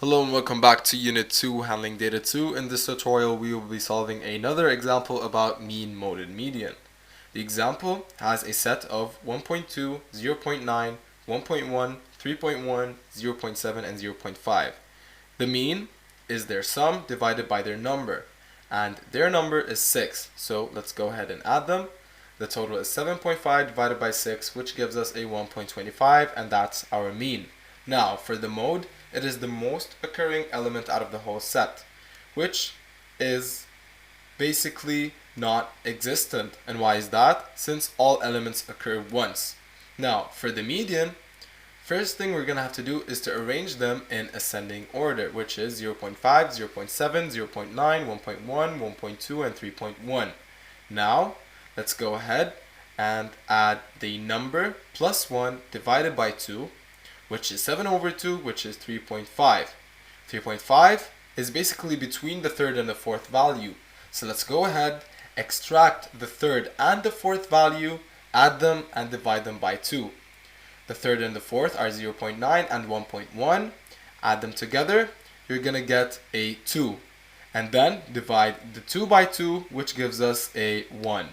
Hello and welcome back to Unit 2, Handling Data 2. In this tutorial, we will be solving another example about mean, mode, and median. The example has a set of 1.2, 0.9, 1.1, 3.1, 0.7, and 0.5. The mean is their sum divided by their number, and their number is 6. So let's go ahead and add them. The total is 7.5 divided by 6, which gives us a 1.25, and that's our mean. Now, for the mode, it is the most occurring element out of the whole set, which is basically not existent. And why is that? Since all elements occur once. Now, for the median, first thing we're going to have to do is to arrange them in ascending order, which is 0.5, 0.7, 0.9, 1.1, 1.2, and 3.1. Now, let's go ahead and add the number plus 1 divided by 2, which is 7 over 2, which is 3.5. 3.5 is basically between the third and the fourth value. So let's go ahead, extract the third and the fourth value, add them, and divide them by 2. The third and the fourth are 0.9 and 1.1. Add them together, you're going to get a 2. And then divide the 2 by 2, which gives us a 1.